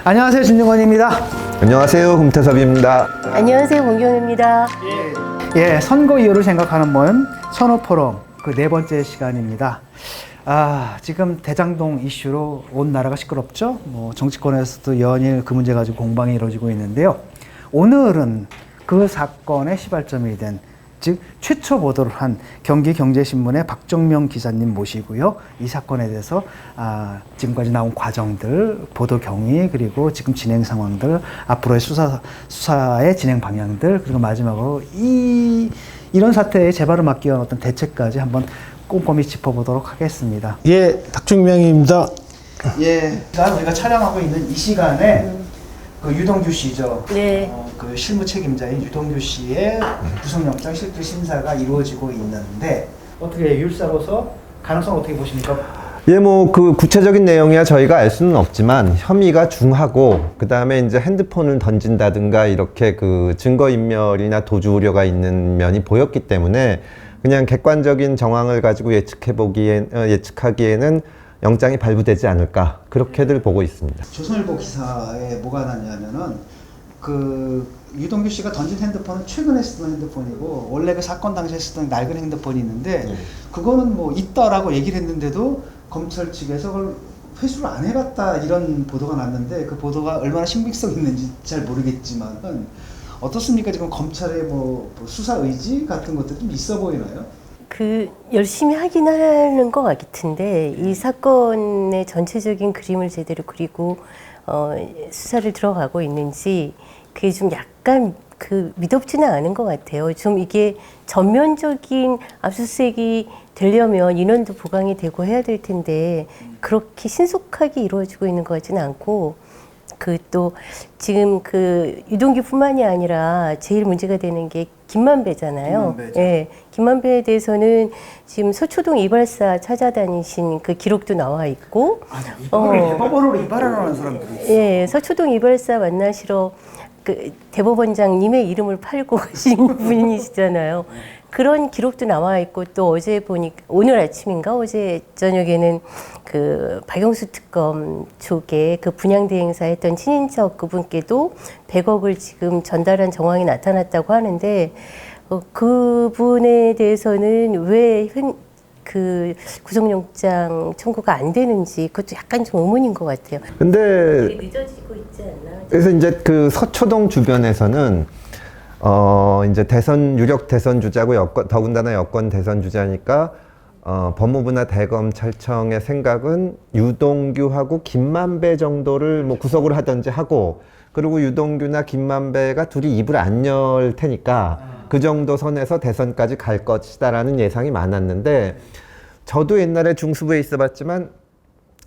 안녕하세요, 진중권입니다. 안녕하세요, 금태섭입니다. 안녕하세요, 공경입니다. 예, 선거 이후를 생각하는 모임 선호 포럼 그 네 번째 시간입니다. 지금 대장동 이슈로 온 나라가 시끄럽죠. 뭐 정치권에서도 연일 그 문제 가지고 공방이 이루어지고 있는데요. 오늘은 그 사건의 시발점이 된, 즉 최초 보도를 한 경기경제신문의 박정명 기자님 모시고요. 이 사건에 대해서 지금까지 나온 과정들, 보도 경위, 그리고 지금 진행 상황들, 앞으로의 수사의 진행 방향들, 그리고 마지막으로 이런 사태의 재발을 막기 위한 어떤 대책까지 한번 꼼꼼히 짚어보도록 하겠습니다. 예, 박정명입니다. 예, 우리가 촬영하고 있는 이 시간에 그 유동규 씨죠. 네. 그 실무 책임자인 유동규 씨의 구속영장 실질 심사가 이루어지고 있는데 어떻게 율사로서 가능성 어떻게 보십니까? 예, 뭐 그 구체적인 내용이야 저희가 알 수는 없지만 혐의가 중하고 그 다음에 이제 핸드폰을 던진다든가 이렇게 그 증거인멸이나 도주 우려가 있는 면이 보였기 때문에 그냥 객관적인 정황을 가지고 예측하기에는 영장이 발부되지 않을까 그렇게들 보고 있습니다. 조선일보 기사에 뭐가 났냐면은 그 유동규 씨가 던진 핸드폰은 최근에 쓰던 핸드폰이고 원래 그 사건 당시에 쓰던 낡은 핸드폰이 있는데 그거는 뭐 있다라고 얘기를 했는데도 검찰 측에서 그걸 회수를 안 해봤다 이런 보도가 났는데 그 보도가 얼마나 신빙성 있는지 잘 모르겠지만 어떻습니까? 지금 검찰의 뭐 수사 의지 같은 것도 좀 있어 보이나요? 열심히 하긴 하는 것 같은데, 이 사건의 전체적인 그림을 제대로 그리고, 수사를 들어가고 있는지, 그게 좀 약간 미덥지는 않은 것 같아요. 좀 이게 전면적인 압수수색이 되려면 인원도 보강이 되고 해야 될 텐데, 그렇게 신속하게 이루어지고 있는 것 같지는 않고, 또 지금 유동규뿐만이 아니라 제일 문제가 되는 게 김만배잖아요. 김만배죠. 예, 김만배에 대해서는 지금 서초동 이발사 찾아다니신 그 기록도 나와 있고, 대법원으로 이발하는 사람들이 있어. 예, 서초동 이발사 만나시러 대법원장님의 이름을 팔고 가신 분이시잖아요. 그런 기록도 나와 있고, 또 어제 보니까 오늘 아침인가 어제 저녁에는 박영수 특검 쪽에 분양대 행사했던 친인척 그분께도 100억을 지금 전달한 정황이 나타났다고 하는데, 그분에 대해서는 왜 구속영장 청구가 안 되는지 그것도 약간 좀 의문인 것 같아요. 근데 늦어지고 있지 않나? 그래서 이제 그 서초동 주변에서는 이제 유력 대선 주자고 더군다나 여권 대선 주자니까 법무부나 대검찰청의 생각은 유동규하고 김만배 정도를 뭐 구속을 하든지 하고, 그리고 유동규나 김만배가 둘이 입을 안 열 테니까 그 정도 선에서 대선까지 갈 것이다라는 예상이 많았는데, 저도 옛날에 중수부에 있어봤지만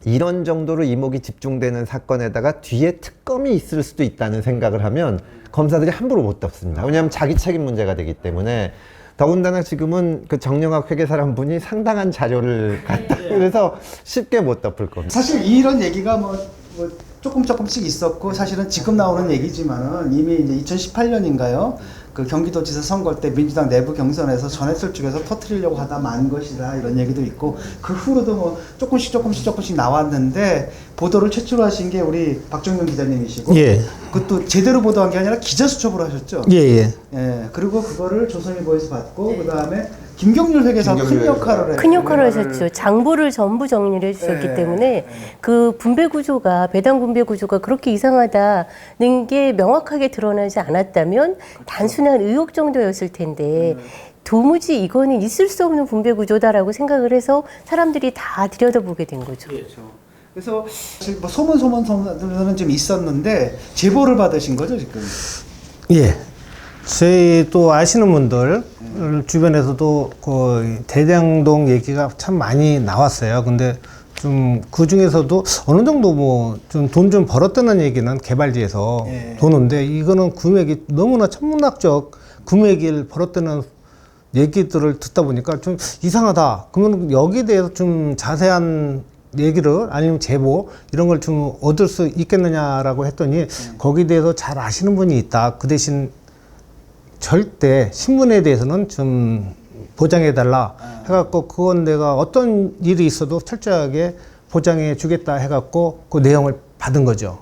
이런 정도로 이목이 집중되는 사건에다가 뒤에 특검이 있을 수도 있다는 생각을 하면 검사들이 함부로 못 덮습니다. 왜냐하면 자기 책임 문제가 되기 때문에. 더군다나 지금은 그 정영학 회계사란 분이 상당한 자료를 갖다 그래서 쉽게 못 덮을 겁니다. 사실 이런 얘기가 뭐 조금씩 있었고, 사실은 지금 나오는 얘기지만은 이미 이제 2018년인가요? 그 경기도지사 선거 때 민주당 내부 경선에서 전해철 쪽에서 터트리려고 하다 만 것이다 이런 얘기도 있고, 그 후로도 뭐 조금씩 나왔는데, 보도를 최초로 하신 게 우리 박정명 기자님이시고, 예. 그것도 제대로 보도한 게 아니라 기자 수첩으로 하셨죠? 예. 예. 그리고 그거를 조선일보에서 받고, 그 다음에 김경률 회계사가 큰 역할을 큰 역할을 하셨죠. 장부를 전부 정리를 해주셨기 네. 때문에 분배 구조가, 배당 분배 구조가 그렇게 이상하다는 게 명확하게 드러나지 않았다면 단순한 의혹 정도였을 텐데, 도무지 이거는 있을 수 없는 분배 구조다라고 생각을 해서 사람들이 다 들여다보게 된 거죠. 그렇죠. 그래서 뭐 소문들은 좀 있었는데 제보를 받으신 거죠 지금? 예. 저희 또 아시는 분들 주변에서도 대장동 얘기가 참 많이 나왔어요. 근데 좀 그 중에서도 어느 정도 뭐 좀 돈 좀 벌었다는 얘기는 개발지에서 도는데, 이거는 금액이 너무나 천문학적 금액을 벌었다는 얘기들을 듣다 보니까 좀 이상하다. 그러면 여기에 대해서 좀 자세한 얘기를, 아니면 제보 이런 걸 좀 얻을 수 있겠느냐라고 했더니 거기에 대해서 잘 아시는 분이 있다. 그 대신 절대 신문에 대해서는 좀 보장해달라 해갖고, 그건 내가 어떤 일이 있어도 철저하게 보장해 주겠다 해갖고 그 내용을 받은 거죠.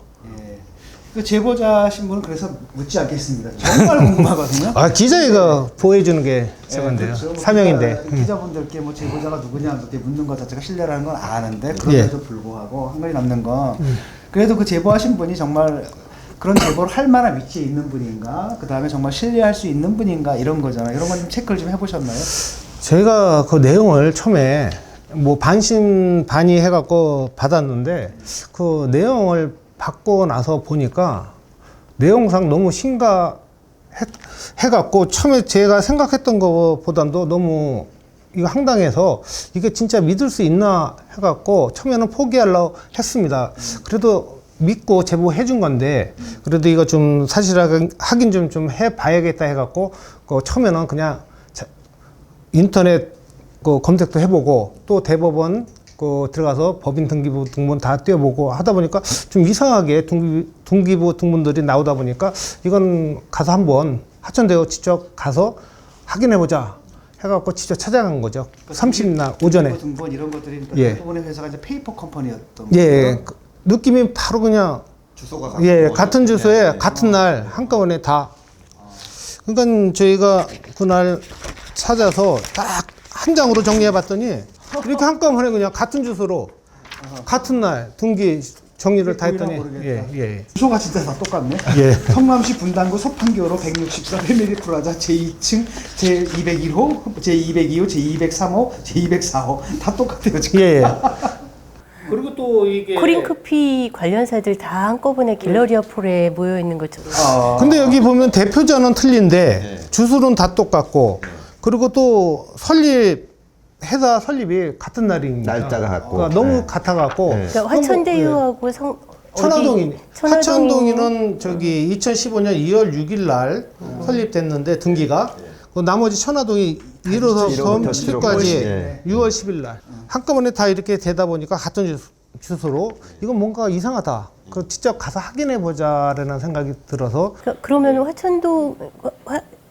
그 제보자 신분은 그래서 묻지 않겠습니다. 정말 궁금하거든요. 아, 기자회가 보호해주는 게 저건데요. 그렇죠. 뭐 사명인데. 기자분들께 뭐 제보자가 누구냐 이렇게 묻는 것 자체가 신뢰라는 건 아는데 그럼에도 불구하고 한 가지 남는 건 그래도 그 제보하신 분이 정말 그런 제보를 할 만한 위치에 있는 분인가, 그 다음에 정말 신뢰할 수 있는 분인가 이런 거잖아요. 이런 건 좀 체크를 좀 해보셨나요? 제가 그 내용을 처음에 뭐 반신반의 해갖고 받았는데 그 내용을 받고 나서 보니까 내용상 너무 심각해갖고 처음에 제가 생각했던 것보다도 너무 이거 황당해서 이게 진짜 믿을 수 있나 해갖고 처음에는 포기하려고 했습니다. 그래도 믿고 제보해 준 건데 그래도 이거 좀 사실 확인 좀 해봐야겠다 해갖고 그 처음에는 그냥 인터넷 그 검색도 해보고 또 대법원 그 들어가서 법인 등기부 등본 다 떼어보고 하다 보니까 좀 이상하게 등기부 등본들이 나오다 보니까 이건 가서 한번 하천대로 직접 가서 확인해보자 해갖고 직접 찾아간 거죠. 30날 오전에. 등본 이런 것들이 예. 대부분의 회사가 이제 페이퍼 컴퍼니였던 예, 거죠. 그 느낌이 바로 그냥 주소가 예, 같은 주소에 같은 날 한꺼번에 다. 그러니까 저희가 그날 찾아서 딱 한 장으로 정리해 봤더니 이렇게 한꺼번에 그냥 같은 주소로 같은 날 등기 정리를 다 했더니 예. 주소가 진짜 다 똑같네. 예. 성남시 분당구 소판교로 164 패밀리 프라자 제2층 제201호, 제202호, 제203호, 제204호 다 똑같아요 지금. 예. 그리고 또 이게 코링커피 관련사들 다 한꺼번에 갤러리아 폴에 모여 있는 것처럼. 근데 여기 보면 대표자는 틀린데 주소는 다 똑같고 그리고 또 회사 설립이 같은 날입니다. 날짜가 같고. 그러니까 너무 같아갖고. 그러니까 화천대유하고 천화동이 천화동이- 화천동이는 저기 2015년 2월 6일 날 설립됐는데 등기가 그 나머지 천화동이 1호선 1호부터 7호까지 예. 6월 10일 날 한꺼번에 다 이렇게 되다 보니까 같은 주소로 이건 뭔가 이상하다. 그 직접 가서 확인해 보자라는 생각이 들어서 그러면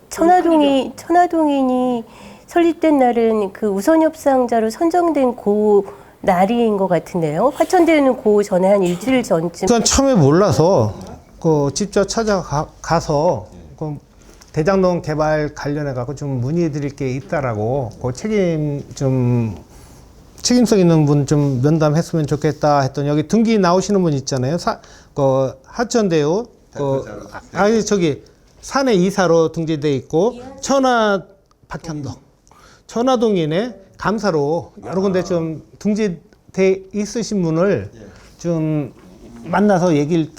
천화동인이 설립된 날은 그 우선 협상자로 선정된 그 날인 것 같은데요. 화천대유는 그 전에 한 일주일 전쯤. 그건 처음에 몰라서 그 직접 찾아가서 그 대장동 개발 관련해 갖고 좀 문의 드릴 게 있다라고 그 책임성 있는 분 좀 면담했으면 좋겠다 했더니 여기 등기 나오시는 분 있잖아요. 그 하천대유 저기 사내 이사로 등재돼 있고 박현동 천화동인의 감사로 여러 군데 좀 등재돼 있으신 분을 좀 만나서 얘기를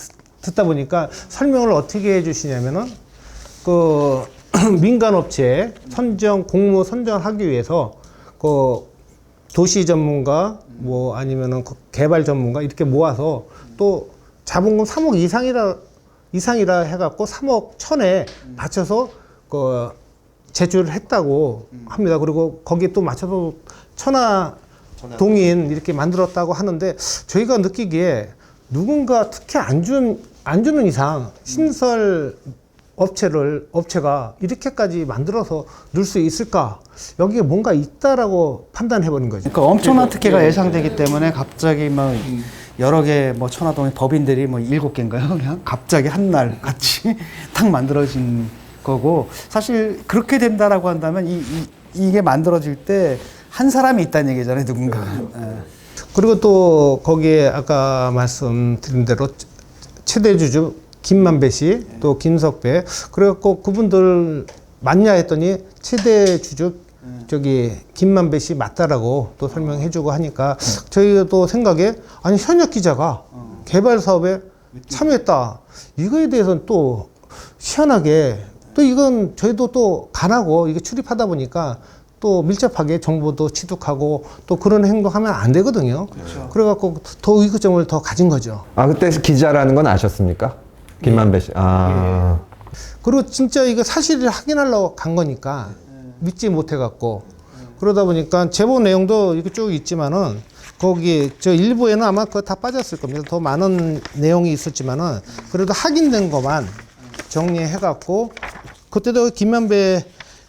듣다 보니까 설명을 어떻게 해주시냐면은 그 민간업체 공모 선정하기 위해서 그 도시 전문가 뭐 아니면은 그 개발 전문가 이렇게 모아서 또 자본금 3억 이상이라 해갖고 3억 1천에 맞춰서 그 제출을 했다고 합니다. 그리고 거기에 또 맞춰서 천화동인 이렇게 만들었다고 하는데 저희가 느끼기에 누군가 특히 안 주는 이상 신설 업체가 이렇게까지 만들어서 넣을 수 있을까? 여기에 뭔가 있다라고 판단해버린 거죠. 그러니까 엄청난 특혜가 예상되기 때문에 갑자기 막 여러 개 뭐 천화동의 법인들이 뭐 7개인가요? 그냥 갑자기 한 날 같이 탁 만들어진 거고 사실 그렇게 된다라고 한다면 이게 만들어질 때 한 사람이 있다는 얘기잖아요, 누군가. 그리고 또 거기에 아까 말씀드린 대로 최대 주주 김만배 씨, 또 김석배, 그래갖고 그분들 맞냐 했더니 최대 주주 저기 김만배 씨 맞다라고 또 설명해주고 하니까 저희가 또 생각에 아니 현역 기자가 개발 사업에 참여했다 이거에 대해서는 또 희한하게 또 이건 저희도 또 간하고 이게 출입하다 보니까 또 밀접하게 정보도 취득하고 또 그런 행동하면 안 되거든요. 그렇죠. 그래갖고 더 의구점을 더 가진 거죠. 아, 그때 기자라는 건 아셨습니까? 김만배 씨. 아. 그리고 진짜 이거 사실을 확인하려고 간 거니까 믿지 못해갖고 그러다 보니까 제보 내용도 이렇게 쭉 있지만은 거기 저 일부에는 아마 그거 다 빠졌을 겁니다. 더 많은 내용이 있었지만은 그래도 확인된 것만 정리해갖고 그때도 김만배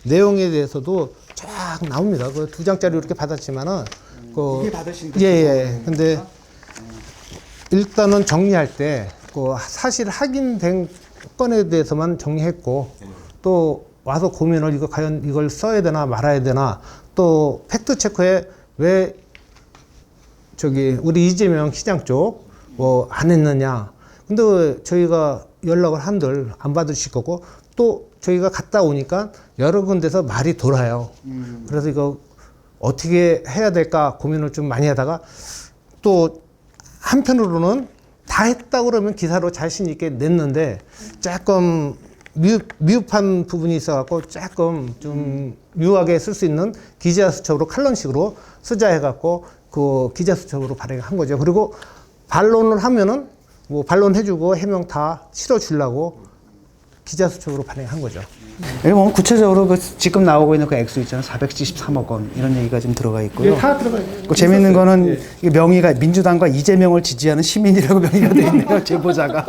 내용에 대해서도 쫙 나옵니다. 그 2장짜리 이렇게 받았지만은 이게 받으신 예. 근데 일단은 정리할 때 그 사실 확인된 건에 대해서만 정리했고 또 와서 고민을 이거 과연 이걸 써야 되나 말아야 되나 또 팩트 체크에 왜 저기 우리 이재명 시장 쪽 뭐 안 했느냐. 근데 왜 저희가 연락을 한들 안 받으실 거고 또 저희가 갔다 오니까 여러 군데서 말이 돌아요. 그래서 이거 어떻게 해야 될까 고민을 좀 많이 하다가 또 한편으로는 다 했다 그러면 기사로 자신 있게 냈는데 조금 미흡한 부분이 있어갖고 조금 좀 유하게 쓸 수 있는 기자수첩으로 칼럼식으로 쓰자 해갖고 그 기자수첩으로 발행한 거죠. 그리고 반론을 하면은 뭐 반론해주고 해명 다 실어주려고 기자수첩으로 발행한 거죠. 여기 보면 구체적으로 그 지금 나오고 있는 그 액수 있잖아요. 473억 원 이런 얘기가 좀 들어가 있고요. 다 들어가 그 재밌는 거는 이게 명의가 민주당과 이재명을 지지하는 시민이라고 명의가 돼 있네요. 제보자가.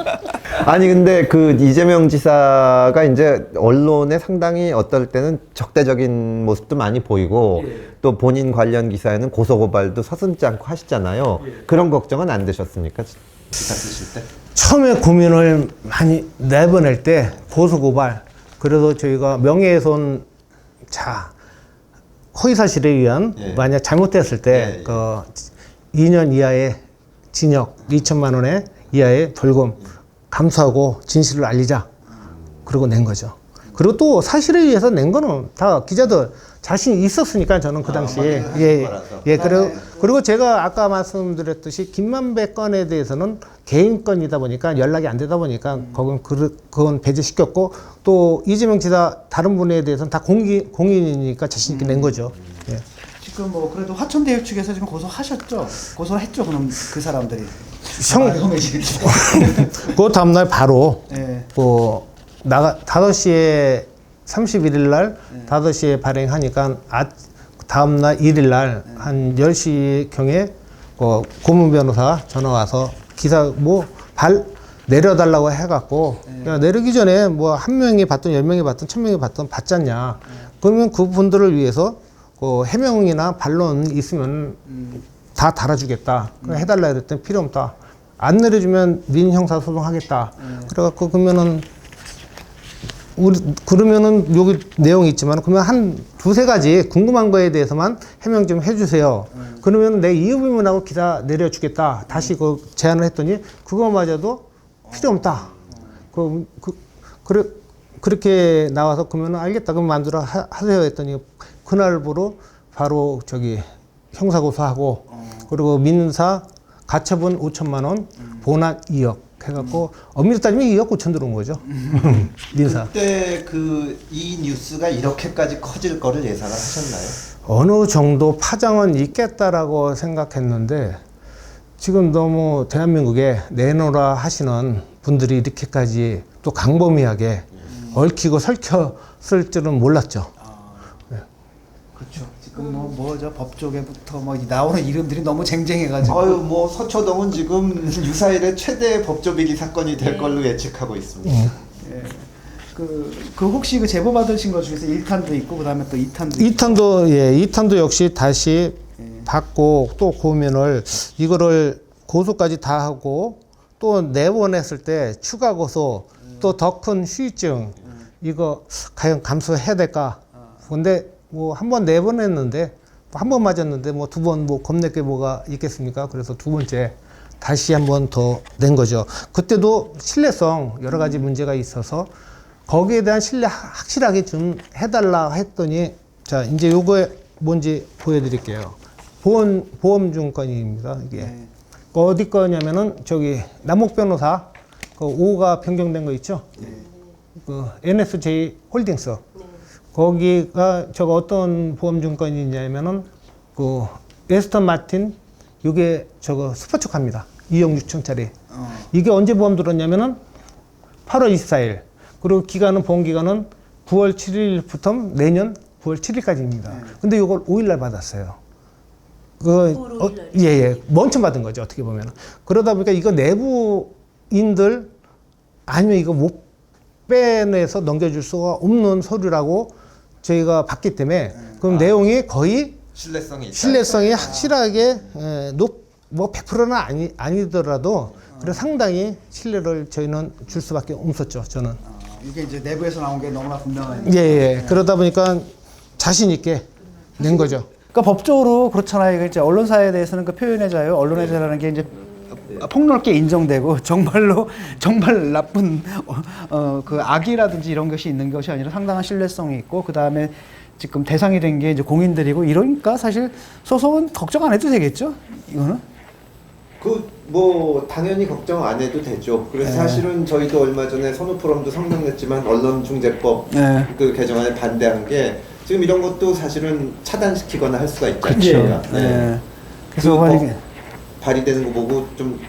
아니 근데 그 이재명 지사가 이제 언론에 상당히 어떨 때는 적대적인 모습도 많이 보이고 또 본인 관련 기사에는 고소고발도 서슴지 않고 하시잖아요. 그런 걱정은 안 되셨습니까? 기사 쓰실 때? 처음에 고민을 많이 내보낼 때 고소고발 그래서 저희가 명예훼손 자 허위사실에 의한 만약 잘못됐을 때 그 2년 이하의 징역 2천만 원의 이하의 벌금 감수하고 진실을 알리자 그러고 낸 거죠. 그리고 또 사실에 의해서 낸 거는 다 기자들 자신이 있었으니까 저는 그 당시에 그리고 제가 아까 말씀드렸듯이 김만배 건에 대해서는 개인 건이다 보니까 연락이 안 되다 보니까 그건 배제시켰고 또 이재명 지사 다른 분에 대해서는 다 공인이니까 자신 있게 낸 거죠. 예. 지금 뭐 그래도 화천대유 측에서 지금 고소하셨죠? 고소했죠? 그럼 그 사람들이. 그 다음날 바로 네. 5시에 31일 날 5시에 발행하니까 다음날 1일 날 한 10시경에 고문 변호사 전화 와서 기사 내려달라고 해갖고 야, 내리기 전에 뭐 한 명이 받든 10명이 받든 1000명이 받든 받지 않냐. 그러면 그분들을 위해서 해명이나 반론 있으면 다 달아주겠다. 해달라 그랬더니 필요 없다. 안 내려주면 민형사 소송하겠다. 그래갖고 그러면은 여기 내용이 있지만 그러면 한 두세 가지 궁금한 거에 대해서만 해명 좀 해주세요. 그러면 내 이유비문하고 기사 내려주겠다. 다시 제안을 했더니 그거마저도 필요 없다. 그렇게 나와서 그러면 알겠다. 그럼 만들어 하세요 했더니 그날부로 바로 형사고소하고 그리고 민사 가처분 5천만 원, 본안 2억 해갖고 엄밀히 따지면 2억 9천 들어온 거죠. 민사. 그때 이 뉴스가 이렇게까지 커질 거를 예상을 하셨나요? 어느 정도 파장은 있겠다라고 생각했는데 지금 너무 대한민국에 내놓으라 하시는 분들이 이렇게까지 또 강범위하게 얽히고 설켰을 줄은 몰랐죠. 그렇죠. 지금 뭐죠 법조계부터 나오는 이름들이 너무 쟁쟁해가지고. 아유 뭐 서초동은 지금 유사일의 최대 법조비리 사건이 될 걸로 예측하고 있습니다. 예. 그 혹시 그 제보 받으신 것 중에서 1탄도 있고 그다음에 또 2탄도 있고. 2탄도 역시 다시 받고 또 고민을 이거를 고소까지 다 하고 또 내보냈을 때 추가 고소 또 더 큰 후유증 이거 과연 감수해야 될까? 근데 한 번 내보냈는데 한 번 맞았는데 두 번 겁낼 게 뭐가 있겠습니까? 그래서 두 번째 다시 한 번 더 낸 거죠. 그때도 신뢰성 여러 가지 문제가 있어서 거기에 대한 신뢰 확실하게 좀 해달라 했더니 자 이제 요거에 뭔지 보여드릴게요. 보험증권입니다. 이게 어디 거냐면은 남욱 변호사 5가 변경된 거 있죠? NSJ 홀딩스. 거기가 어떤 보험증권이 있냐면은 에스턴 마틴 이게 스포츠카입니다. 2억 6천짜리. 이게 언제 보험 들었냐면은 8월 24일. 그리고 보험 기간은 9월 7일부터 내년 9월 7일까지입니다. 근데 이걸 5일날 받았어요. 먼저 받은 거죠, 어떻게 보면. 그러다 보니까 이거 내부인들 아니면 이거 못 빼내서 넘겨줄 수가 없는 서류라고 저희가 봤기 때문에 그럼 내용이 거의 신뢰성이 확실하게 100%는 아니더라도 그래서 상당히 신뢰를 저희는 줄 수밖에 없었죠. 저는. 이게 이제 내부에서 나온 게 너무나 분명하니까. 예, 예. 그러다 보니까 자신 있게 낸 거죠. 그러니까 법적으로 그렇잖아요. 이게 이제 언론사에 대해서는 그 표현의 자유, 언론의 자유라는 게 이제 폭넓게 인정되고 정말로 정말 나쁜 그 악이라든지 이런 것이 있는 것이 아니라 상당한 신뢰성이 있고 그 다음에 지금 대상이 된 게 이제 공인들이고 이러니까 사실 소송은 걱정 안 해도 되겠죠? 이거는? 뭐 당연히 걱정 안 해도 되죠. 그래서 사실은 저희도 얼마 전에 선호 포럼도 성명냈지만 언론중재법 네. 그 개정안에 반대한 게 지금 이런 것도 사실은 차단시키거나 할 수가 있지 그렇죠. 않습니까? 네. 그래서 그래서 법 발의되는 거 보고 좀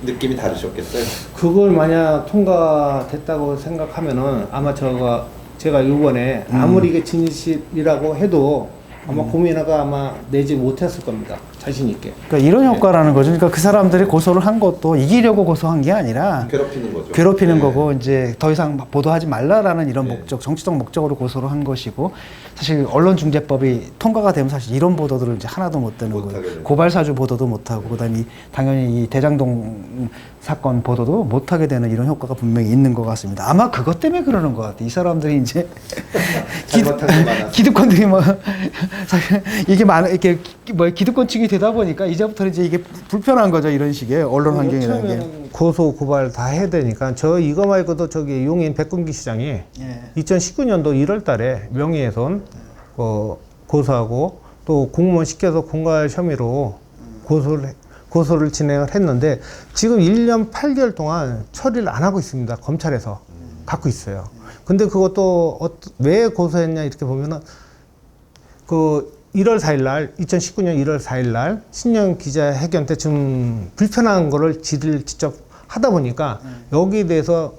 느낌이 다르셨겠어요? 그걸 만약 통과됐다고 생각하면은 아마 제가 이번에 아무리 이게 진실이라고 해도 아마 고민하가 아마 내지 못했을 겁니다. 자신 있게. 그러니까 이런 효과라는 거죠. 그러니까 그 사람들이 고소를 한 것도 이기려고 고소한 게 아니라 괴롭히는 거죠. 괴롭히는 네. 거고 이제 더 이상 보도하지 말라라는 이런 네. 목적, 정치적 목적으로 고소를 한 것이고 사실 언론중재법이 통과가 되면 사실 이런 보도들을 이제 하나도 못 되는 못 하게 거예요. 되죠. 고발사주 보도도 못 하고 그다음에 당연히 이 대장동 사건 보도도 못 하게 되는 이런 효과가 분명히 있는 것 같습니다. 아마 그것 때문에 그러는 것 같아요. 이 사람들이 이제 잘못한 게 많아서. 기득권들이 뭐 사실 이게 이렇게 뭐 기득권층이 되다 보니까 이제부터 이제 이게 불편한 거죠. 이런 식의 언론 환경이라는 게. 고소 고발 다 해야 되니까 저 이거 말고도 저기 용인 백군기 시장이 예. 2019년도 1월달에 명예훼손 고소하고 또 공무원 시켜서 공갈 혐의로 고소를 진행을 했는데 지금 1년 8개월 동안 처리를 안 하고 있습니다. 검찰에서 갖고 있어요. 근데 그것도 왜 고소했냐 이렇게 보면은 그 1월 4일 날 2019년 1월 4일 날 신년 기자회견 때 좀 불편한 거를 지를 직접 하다 보니까 여기에 대해서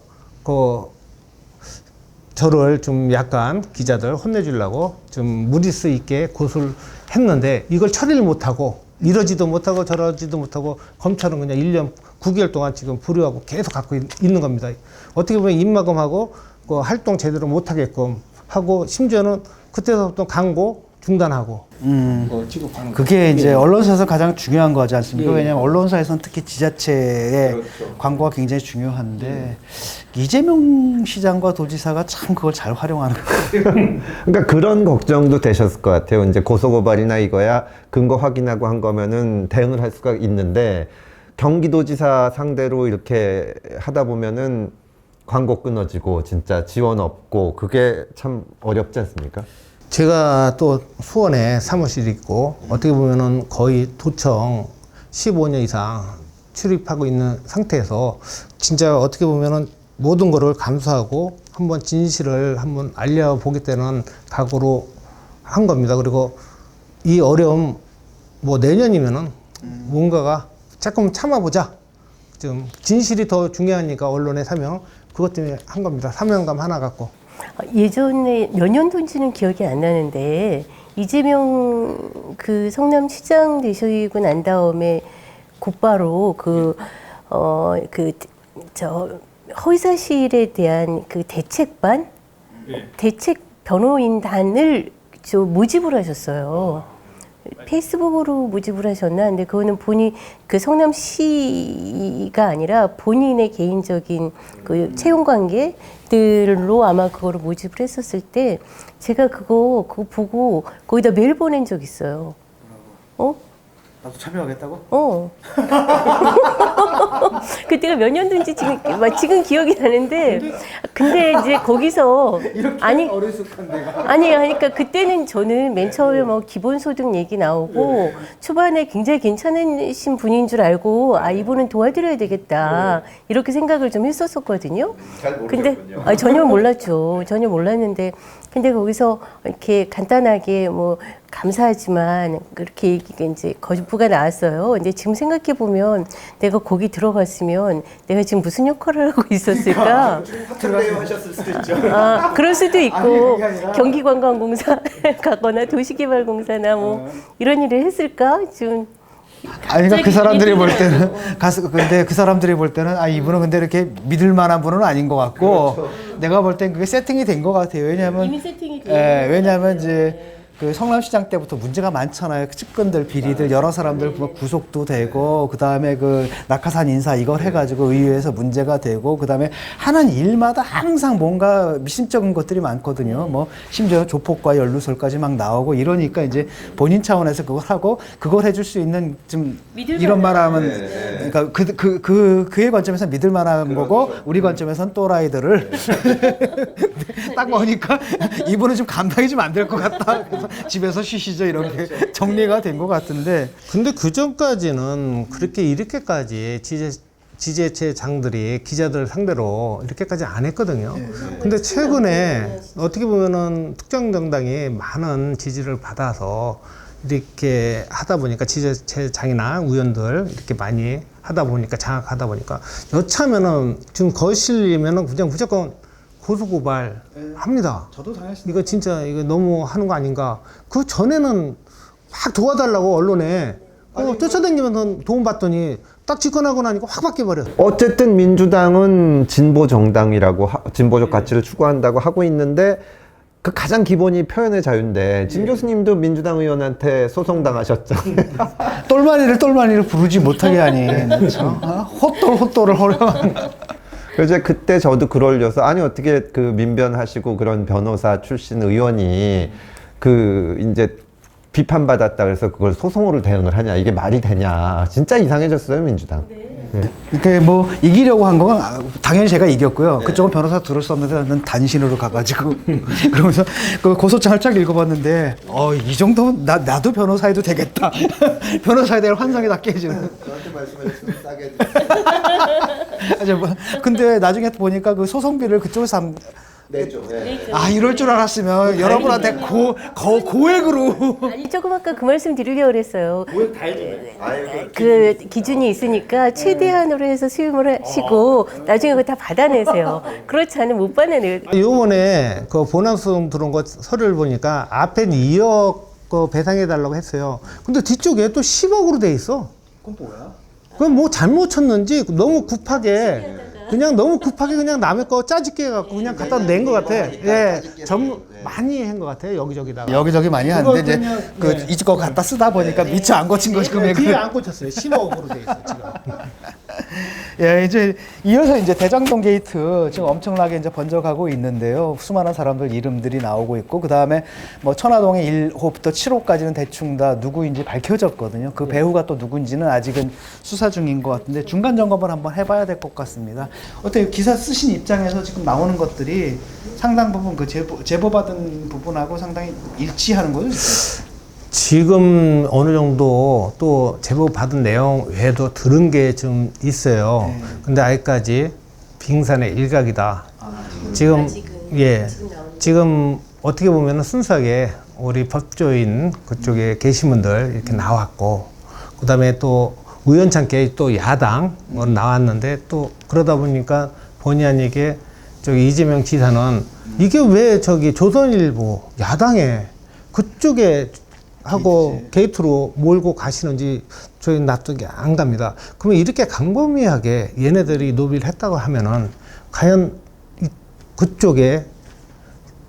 저를 좀 약간 기자들 혼내주려고 좀 무리수 있게 고소를 했는데 이걸 처리를 못하고 이러지도 못하고 저러지도 못하고 검찰은 그냥 1년 9개월 동안 지금 보류하고 계속 갖고 있는 겁니다. 어떻게 보면 입막음하고 그 활동 제대로 못하게끔 하고 심지어는 그때부터 광고 중단하고 취급하는 그게 이제 언론사에서 가장 중요한 거지 않습니까? 예. 왜냐하면 언론사에서는 특히 지자체의 그렇죠. 광고가 굉장히 중요한데 이재명 시장과 도지사가 참 그걸 잘 활용하는 거예요. 그러니까 그런 걱정도 되셨을 것 같아요. 이제 고소고발이나 이거야 근거 확인하고 한 거면은 대응을 할 수가 있는데 경기도지사 상대로 이렇게 하다 보면은 광고 끊어지고 진짜 지원 없고 그게 참 어렵지 않습니까? 제가 또 수원에 사무실이 있고 어떻게 보면은 거의 도청 15년 이상 출입하고 있는 상태에서 진짜 어떻게 보면은 모든 거를 감수하고 한번 진실을 한번 알려보겠다는 각오로 한 겁니다. 그리고 이 어려움 뭐 내년이면은 뭔가가 조금 참아보자. 좀 진실이 더 중요하니까 언론의 사명 그것 때문에 한 겁니다. 사명감 하나 갖고. 예전에 몇 년도인지는 기억이 안 나는데 이재명 그 성남시장 되시고 난 다음에 곧바로 허위사실에 대한 그 대책반, 대책 변호인단을 모집을 하셨어요. 페이스북으로 모집을 하셨나? 근데 그거는 그 성남시가 아니라 본인의 개인적인 그 채용 관계들로 아마 그거를 모집을 했었을 때 제가 그거 보고 거기다 메일 보낸 적 있어요. 나도 참여하겠다고? 그때가 몇 년도인지 지금 기억이 나는데 근데 이제 거기서 어리숙한 내가 그러니까 그때는 저는 맨 처음에 뭐 기본소득 얘기 나오고 초반에 굉장히 괜찮으신 분인 줄 알고 이분은 도와드려야 되겠다 이렇게 생각을 좀 했었거든요. 잘 근데 모르겠군요. 전혀 몰랐죠. 전혀 몰랐는데 근데 거기서 이렇게 간단하게 뭐 감사하지만 그렇게 얘기가 이제 거부가 나왔어요. 근데 지금 생각해 보면 내가 거기 들어갔으면 내가 지금 무슨 역할을 하고 있었을까? 사퇴를 하셨을 수도 있죠. 그럴 수도 있고 아니, 그게 아니라. 경기관광공사 가거나 도시개발공사나 뭐 이런 일을 했을까? 지금 아니 그러니까 그 갑자기 사람들이 볼 이게 때는 근데 그 사람들이 볼 때는 이분은 근데 이렇게 믿을 만한 분은 아닌 것 같고 내가 볼 땐 그게 세팅이 된 것 같아요. 왜냐하면 이미 세팅이 돼 왜냐하면 이제 그 성남시장 때부터 문제가 많잖아요. 그 측근들, 비리들, 여러 사람들 뭐 구속도 되고, 그 다음에 그 낙하산 인사 이걸 해가지고 의회에서 문제가 되고, 그 다음에 하는 일마다 항상 뭔가 미심쩍은 것들이 많거든요. 뭐 심지어 조폭과 연루설까지 막 나오고 이러니까 이제 본인 차원에서 그걸 하고, 그걸 해줄 수 있는 좀 이런 말하면, 그러니까 그의 관점에서 믿을 만한 거고, 우리 관점에서는 또라이들을 딱 보니까 이분은 좀 감당이 좀 안 될 것 같다. 그래서 집에서 쉬시죠 이렇게 정리가 된 것 같은데. 근데 그 전까지는 이렇게까지 지자체장들이 기자들 상대로 이렇게까지 안 했거든요. 근데 최근에 어떻게 보면은 특정 정당이 많은 지지를 받아서 이렇게 하다 보니까 지자체장이나 의원들 이렇게 많이 하다 보니까 장악하다 보니까 여차면은 지금 거실리면은 그냥 무조건 고소고발 합니다. 저도 당했습니다. 이거 진짜 이거 너무 하는 거 아닌가. 그 전에는 막 도와달라고 언론에 쫓아다니면서 도움받더니 딱 집권하고 나니까 확 바뀌어버렸어. 어쨌든 민주당은 진보 정당이라고 진보적 가치를 추구한다고 하고 있는데 그 가장 기본이 표현의 자유인데 진 교수님도 민주당 의원한테 소송당하셨잖아요. 똘마니를 부르지 못하게 하니 그렇죠? 헛돌을 허려만. 그래서 그때 저도 글 올려서 아니 어떻게 그 민변하시고 그런 변호사 출신 의원이 그 이제 비판받았다 그래서 그걸 소송으로 대응을 하냐 이게 말이 되냐 진짜 이상해졌어요 민주당. 이렇게 뭐 이기려고 한 건 당연히 제가 이겼고요. 그쪽은 변호사 들을 수 없는데 나는 단신으로 가가지고 그러면서 그 고소장을 쫙 읽어봤는데 이 정도면 나도 변호사 해도 되겠다. 변호사에 대한 환상이 다 깨지는. 저한테 말씀하셨으면 싸게. 근데 나중에 보니까 그 소송비를 그쪽에서 내죠. 이럴 줄 알았으면 여러분한테 고액으로. 아니 조금 아까 그 말씀 드리려고 그랬어요. 그 기준이 있으니까 최대한으로 해서 수임을 하시고 나중에 그거 다 받아내세요. 그렇지 않으면 못 받아내요. 이번에 그 본안소송 들어온 거 서류를 보니까 앞엔 2억 그 배상해달라고 했어요. 근데 뒤쪽에 또 10억으로 돼 있어. 그건 뭐야? 그럼 뭐 잘못 쳤는지 너무 급하게 그냥 남의 거 짜집게 해갖고 그냥 갖다 낸 것 같아. 예, 많이 한 것 같아요. 여기저기 많이 하는데 이제 그 이거 갖다 쓰다 보니까 미처 안 고친 거지 금액을. 뒤에 안 꽂혔어요. 10억으로 돼 있어 지금. 예, 이제 이어서 이제 대장동 게이트 지금 엄청나게 이제 번져가고 있는데요. 수많은 사람들 이름들이 나오고 있고 그 다음에 뭐 천화동의 1호부터 7호까지는 대충 다 누구인지 밝혀졌거든요. 그 배우가 또 누군지는 아직은 수사 중인 것 같은데 중간 점검을 한번 해봐야 될 것 같습니다. 어떻게 기사 쓰신 입장에서 지금 나오는 것들이 상당 부분 그 제보 받은 부분하고 상당히 일치하는 거죠? 지금 어느 정도 또 제보 받은 내용 외에도 들은 게 좀 있어요. 근데 아직까지 빙산의 일각이다. 지금 어떻게 보면 순수하게 우리 법조인 그쪽에 계신 분들 이렇게 나왔고, 그 다음에 또 우연찮게 또 야당 나왔는데 또 그러다 보니까 본의 아니게 저기 이재명 지사는 이게 왜 저기 조선일보 야당에 그쪽에 하고 게이트로 몰고 가시는지 저희 납득이 안 갑니다. 그러면 이렇게 광범위하게 얘네들이 노비를 했다고 하면은 과연 그쪽에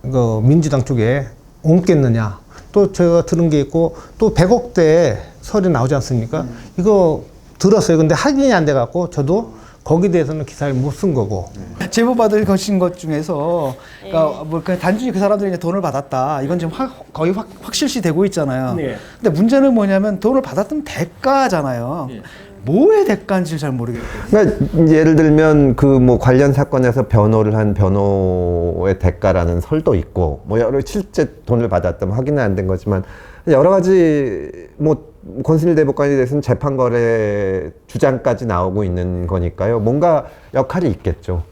그 민주당 쪽에 옮겠느냐? 또 제가 들은 게 있고 또 100억대 설이 나오지 않습니까? 이거 들었어요. 근데 확인이 안 돼 갖고 저도 거기에 대해서는 기사를 못 쓴 거고. 제보 받을 것인 것 중에서 그러니까 뭐 그냥 단순히 그 사람들이 이제 돈을 받았다. 이건 지금 거의 확실시 되고 있잖아요. 네. 근데 문제는 뭐냐면 돈을 받았던 대가잖아요. 뭐의 대가인지 잘 모르겠어요. 그러니까 예를 들면 그 뭐 관련 사건에서 변호를 한 변호의 대가라는 설도 있고 뭐 여러 실제 돈을 받았다면 확인은 안 된 거지만 여러 가지 뭐 권순일 대법관에 대해서는 재판거래 주장까지 나오고 있는 거니까요. 뭔가 역할이 있겠죠.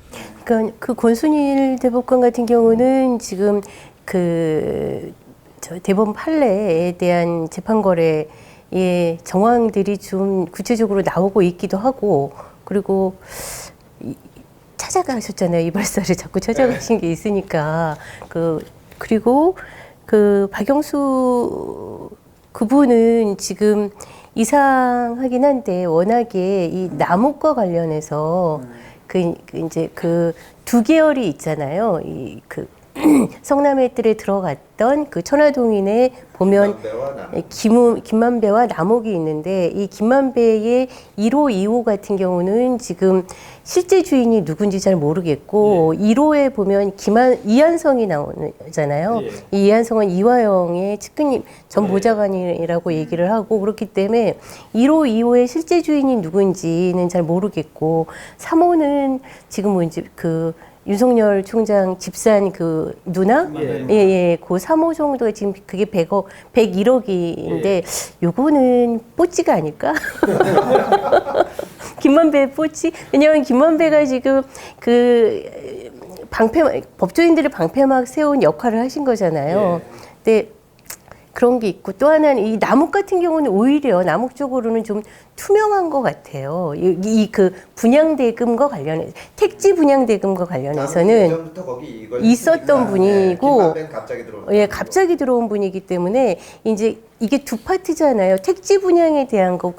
그러니까 그 권순일 대법관 같은 경우는 지금 저 대법원 판례에 대한 재판 거래의 정황들이 좀 구체적으로 나오고 있기도 하고, 그리고 찾아가셨잖아요. 이발사를 자꾸 찾아가신 게 있으니까. 그리고 박영수 그분은 지금 이상하긴 한데 워낙에 이 나무과 관련해서 이제 그 두 계열이 있잖아요. 성남의뜰에 들어갔던 그 천화동인에 보면 김만배와 남옥이 있는데 이 김만배의 1호, 2호 같은 경우는 지금 실제 주인이 누군지 잘 모르겠고 1호에 보면 이한성이 나오잖아요. 이 이한성은 이화영의 측근님 전 보좌관이라고 얘기를 하고 그렇기 때문에 1호, 2호의 실제 주인이 누군지는 잘 모르겠고 3호는 지금 뭐 이제 그 윤석열 총장 집산 그 누나? 예, 그 3호 정도가 지금 그게 101억인데 요거는 뽀찌가 아닐까? 김만배 뽀찌? 왜냐면 김만배가 지금 그 법조인들의 방패막 세운 역할을 하신 거잖아요. 근데 그런 게 있고 또 하나는 이 남욱 같은 경우는 오히려 남욱 쪽으로는 좀 투명한 것 같아요. 이 그 분양대금과 관련해 택지 분양대금과 관련해서는 있었던 분이고, 갑자기 들어온 분이기 때문에 이제 이게 두 파트잖아요. 택지 분양에 대한 거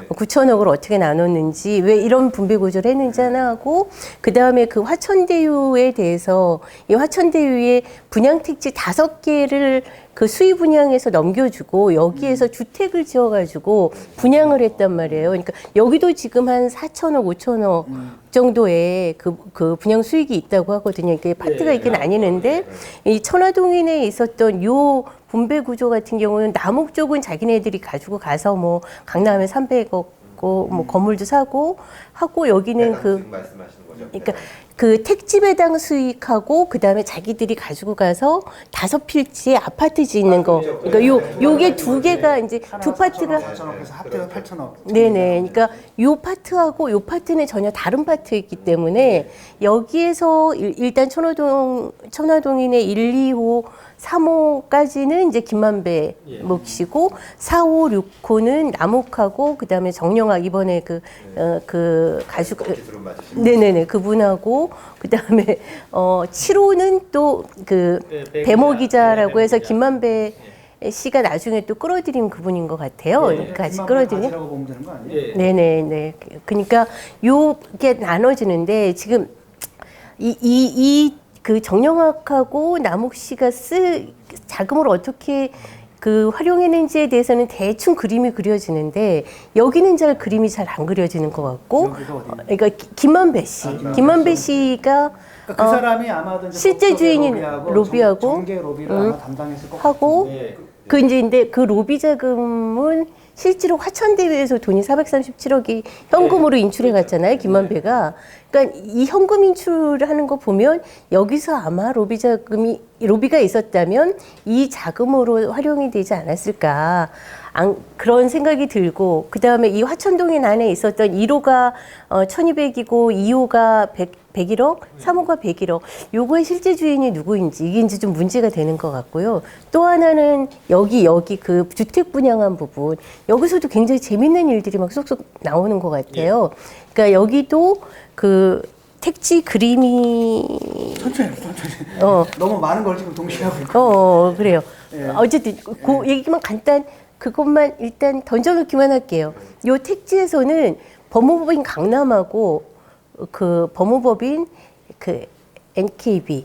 9천억을 어떻게 나눴는지 왜 이런 분배 구조를 했는지 하나 하고 그 다음에 그 화천대유에 대해서 이 화천대유의 분양 택지 5개를 그 수의 분양에서 넘겨주고 여기에서 주택을 지어가지고 분양을 했단 말이에요. 그러니까 여기도 지금 한 4천억, 5천억 정도의 그 분양 수익이 있다고 하거든요. 이게 파트가 있긴 아니는데 이 천화동인에 있었던 요 분배 구조 같은 경우는 남욱 쪽은 자기네들이 가지고 가서 뭐 강남에 300억 뭐 건물도 사고 하고 여기는 그러니까 그 택지 배당 수익하고 그 다음에 자기들이 가지고 가서 5필지에 아파트 짓는 거. 그러니까 요게 두 개가 이제 두 파트가 4천억에서 합해서 8천억. 네네. 그러니까 요 파트하고 요 파트는 전혀 다른 파트이기 때문에 여기에서 일단 천화동인의 1, 2호 3호까지는 이제 김만배 몫이고 4, 5, 6호는 남욱하고 그다음에 정영학 이번에 그 가수 네네네 그분하고 그다음에 7호는 또 그 배모 기자라고 해서 김만배 씨가 나중에 또 끌어들인 그분인 것 같아요. 같이 끌어들인. 보면 되는 거 아니에요? 네네네. 그러니까 요게 나눠지는데 지금 그 정영학하고 남욱 씨가 자금을 어떻게 그 활용했는지에 대해서는 대충 그림이 그려지는데 여기는 잘 그림이 잘 안 그려지는 것 같고 그러니까 김만배 씨가 그 사람이 아마도 이제 실제 주인인 로비하고 정계 로비를 아마 담당했을 것 하고 근데 그 로비 자금은 실제로 화천대유에서 돈이 437억이 현금으로 인출해 갔잖아요, 김만배가. 그러니까 이 현금 인출을 하는 거 보면 여기서 아마 로비가 있었다면 이 자금으로 활용이 되지 않았을까. 그런 생각이 들고, 그 다음에 이 화천동인 안에 있었던 1호가 1200이고 2호가 101억, 3호가 101억. 요거의 실제 주인이 누구인지, 이게 이제 좀 문제가 되는 것 같고요. 또 하나는 여기 그 주택 분양한 부분. 여기서도 굉장히 재밌는 일들이 막 쏙쏙 나오는 것 같아요. 그러니까 여기도 그 택지 그림이. 천천히. 너무 많은 걸 지금 동시에 하고 있고. 그래요. 어쨌든 그 얘기만 그것만 일단 던져놓기만 할게요. 요 택지에서는 법무법인 강남하고 그 법무법인 그 NKB,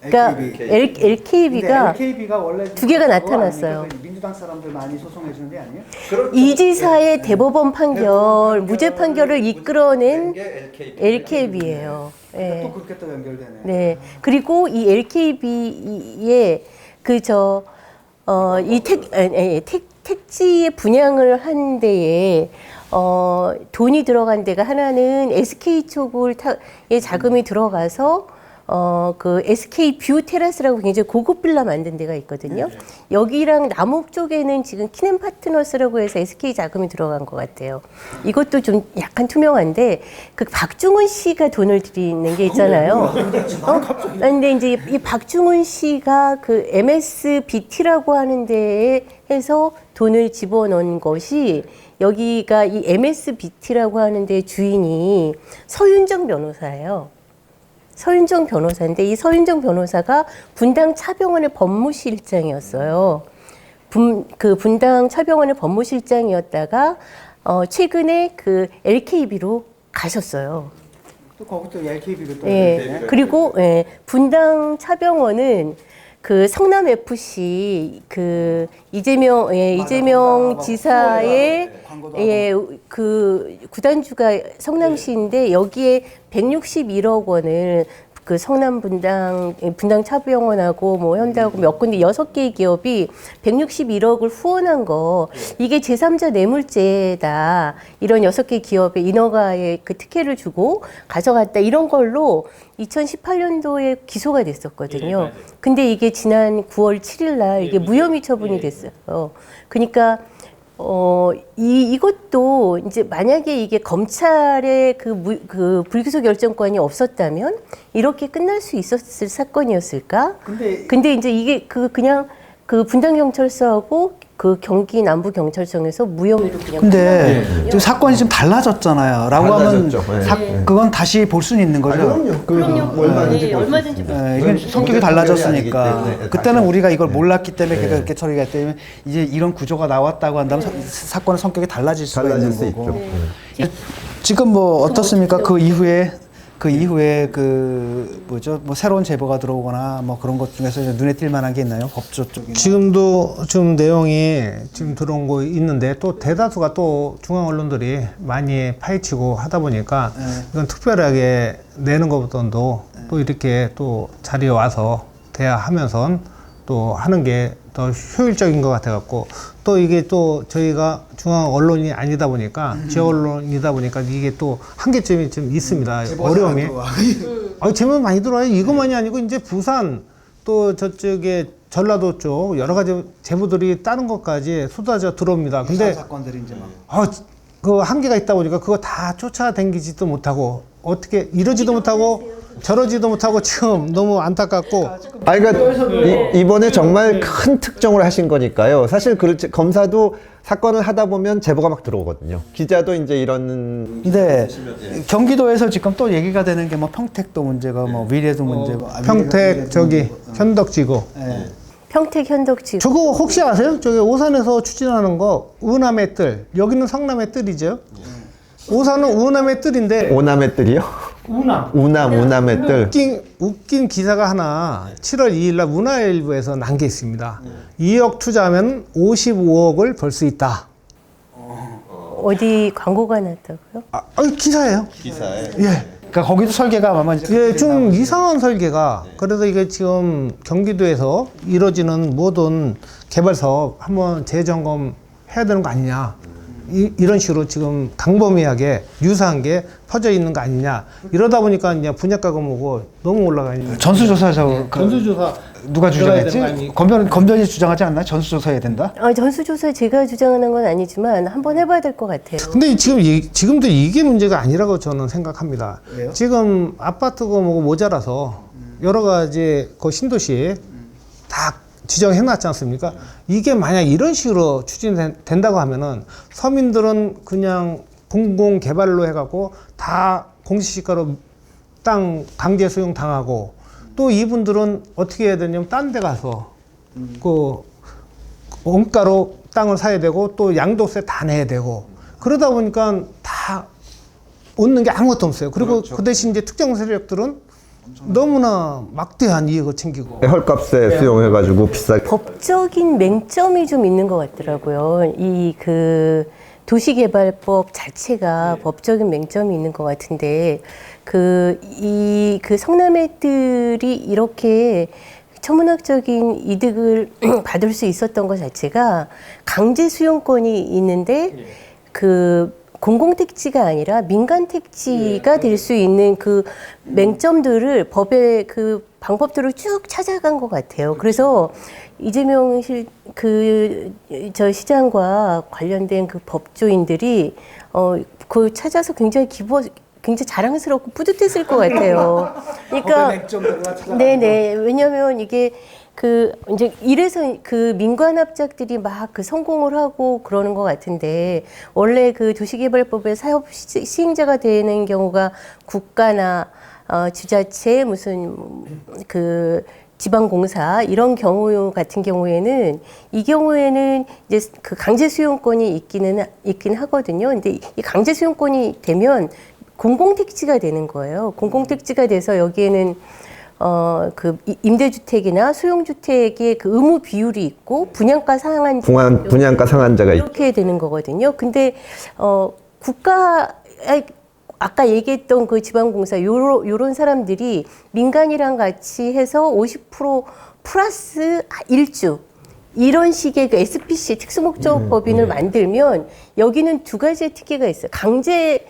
그러니까 LKB가 원래 두 개가 나타났어요. 민주당 사람들 많이 소송해 주는 데 아니에요? 이 지사의 대법원 판결, 무죄 판결을 이끌어낸 LKB예요. 그러니까 또 그렇게 또 연결되네. 네. 그리고 이 LKB의 택지의 분양을 한 데에 돈이 들어간 데가 하나는 SK 쪽의 자금이 들어가서 그 SK 뷰 테라스라고 굉장히 고급 빌라 만든 데가 있거든요. 여기랑 남욱 쪽에는 지금 키넨 파트너스라고 해서 SK 자금이 들어간 것 같아요. 이것도 좀 약간 투명한데 그 박중훈 씨가 돈을 들이는 게 있잖아요. 근데 이제 이 박중훈 씨가 그 MSBT라고 하는 데에 해서 돈을 집어넣은 것이 여기가 이 MSBT라고 하는 데의 주인이 서윤정 변호사예요. 서윤정 변호사인데 이 서윤정 변호사가 분당 차병원의 법무실장이었어요. 그 분당 차병원의 법무실장이었다가 최근에 그 LKB로 가셨어요. 또 거기 또 LKB도 또 예. 그리고 예, 분당 차병원은 그 성남 FC 그 이재명 이재명 지사의 그 구단주가 성남시인데 여기에 161억 원을 그 성남 분당 차병원하고 뭐 현대하고 몇 군데 6개의 기업이 161억을 후원한 거 이게 제3자 뇌물죄다. 이런 6개 기업에 인허가에 그 특혜를 주고 가져갔다. 이런 걸로 2018년도에 기소가 됐었거든요. 근데 이게 지난 9월 7일 날 이게 무혐의 처분이 됐어요. 그러니까 이것도 이제 만약에 이게 검찰의 그 불기소 결정권이 없었다면 이렇게 끝날 수 있었을 사건이었을까? 근데 이제 이게 그냥 그 분당경찰서하고 그 경기 남부경찰청에서 무혐의로 그냥. 근데 지금 사건이 좀 달라졌잖아요. 라고 하면 달라졌죠. 그건 다시 볼 수는 있는 거죠. 그럼요. 얼마든지 얼마든지. 이건 성격이 달라졌으니까. 때문에 그때는 우리가 이걸 몰랐기 때문에 그렇게 처리가 때문에 이제 이런 구조가 나왔다고 한다면 사건의 성격이 달라질 수가 달라질 있는 수 거고. 있죠. 지금 뭐 어떻습니까? 그 이후에 그 뭐죠? 뭐 새로운 제보가 들어오거나 뭐 그런 것 중에서 이제 눈에 띌 만한 게 있나요? 법조 쪽이나. 지금도 좀 내용이 지금 들어온 거 있는데 또 대다수가 또 중앙 언론들이 많이 파헤치고 하다 보니까 이건 특별하게 내는 것보다도 또 이렇게 또 자리에 와서 대화하면서 또 하는 게 더 효율적인 것 같아 갖고 또 이게 또 저희가 중앙 언론이 아니다 보니까 지역 언론이다 보니까 이게 또 한계점이 좀 있습니다. 어려움이. 제목 많이 들어와요. 이것만이 아니고 이제 부산 또 저쪽에 전라도 쪽 여러 가지 제보들이 다른 것까지 쏟아져 들어옵니다. 근데 사건들이 이제 막. 그 한계가 있다 보니까 그거 다 쫓아다니지도 못하고 어떻게 이러지도 못하고 저러지도 못하고 지금 너무 안타깝고. 그러니까 이번에 정말 큰 특종을 하신 거니까요. 사실 검사도 사건을 하다 보면 제보가 막 들어오거든요. 기자도 이제 이런. 근데 경기도에서 지금 또 얘기가 되는 게 뭐 평택도 문제가 뭐 위례도 문제고. 평택 저기 현덕지구. 평택 현덕지구. 저거 혹시 아세요? 저기 오산에서 추진하는 거 우남의 뜰. 여기는 성남의 뜰이죠. 오산은 우남의 뜰인데. 오남의 뜰이요? 우남의 뜰. 웃긴 기사가 하나 7월 2일 날 문화일보에서 난 게 있습니다. 2억 투자하면 55억을 벌 수 있다. 어디 광고가 났다고요? 기사예요. 기사에. 예. 그러니까 거기도 설계가 아마 이제 좀 이상한 설계가. 그래서 이게 지금 경기도에서 이루어지는 모든 개발 사업 한번 재점검 해야 되는 거 아니냐. 이런 식으로 지금 광범위하게 유사한 게 퍼져 있는 거 아니냐. 이러다 보니까 이제 분양가가 뭐고 너무 올라가니까. 전수조사죠. 전수조사 누가 주장했지? 검변이 주장하지 않나? 전수조사해야 된다? 전수조사 제가 주장하는 건 아니지만 한번 해봐야 될 것 같아요. 근데 지금도 이게 문제가 아니라고 저는 생각합니다. 왜요? 지금 아파트가 뭐고 모자라서 여러 가지 그 신도시 다 지정해놨지 않습니까? 이게 만약 이런 식으로 추진된다고 하면은 서민들은 그냥 공공개발로 해갖고 다 공시지가로 땅 강제 수용 당하고 또 이분들은 어떻게 해야 되냐면 딴 데 가서 그 원가로 땅을 사야 되고 또 양도세 다 내야 되고 그러다 보니까 다 얻는 게 아무것도 없어요. 그리고 그 대신 이제 특정 세력들은 너무나 막대한 이익을 챙기고 헐값에 수용해가지고 비싸게. 법적인 맹점이 좀 있는 것 같더라고요. 이 그 도시개발법 자체가 법적인 맹점이 있는 것 같은데 그 성남의 뜰이 이렇게 천문학적인 이득을 받을 수 있었던 것 자체가 강제 수용권이 있는데 그 공공택지가 아니라 민간택지가 될 수 있는 그 맹점들을 법의 그 방법들을 쭉 찾아간 것 같아요. 그래서 이재명 저 시장과 관련된 그 법조인들이 그 찾아서 굉장히 자랑스럽고 뿌듯했을 것 같아요. 그러니까 네네. 왜냐하면 이게 이제 이래서 그 민관합작들이 막 성공을 하고 그러는 것 같은데 원래 그 도시개발법의 사업 시행자가 되는 경우가 국가나 지자체 무슨 그 지방공사 이런 경우 같은 경우에는 이 경우에는 이제 그 강제 수용권이 있긴 하거든요. 근데 이 강제 수용권이 되면 공공택지가 되는 거예요. 공공택지가 돼서 여기에는 임대주택이나 소형주택의 그 의무 비율이 있고 분양가 분양가 상한제가 있고. 이렇게 되는 거거든요. 근데 아까 얘기했던 그 지방공사 요런 사람들이 민간이랑 같이 해서 50% 플러스 일주 이런 식의 그 SPC 특수목적법인을 만들면 여기는 두 가지의 특기가 있어요. 강제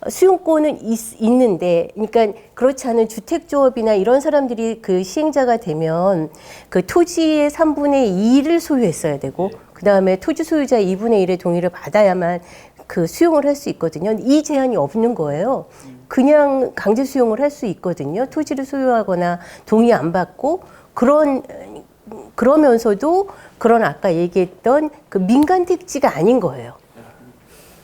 수용권은 있는데, 그러니까 그렇지 않은 주택조합이나 이런 사람들이 그 시행자가 되면 그 토지의 3분의 2를 소유했어야 되고, 그 다음에 토지 소유자 2분의 1의 동의를 받아야만 그 수용을 할 수 있거든요. 이 제한이 없는 거예요. 그냥 강제 수용을 할 수 있거든요. 토지를 소유하거나 동의 안 받고 그러면서도 그런 아까 얘기했던 그 민간 택지가 아닌 거예요.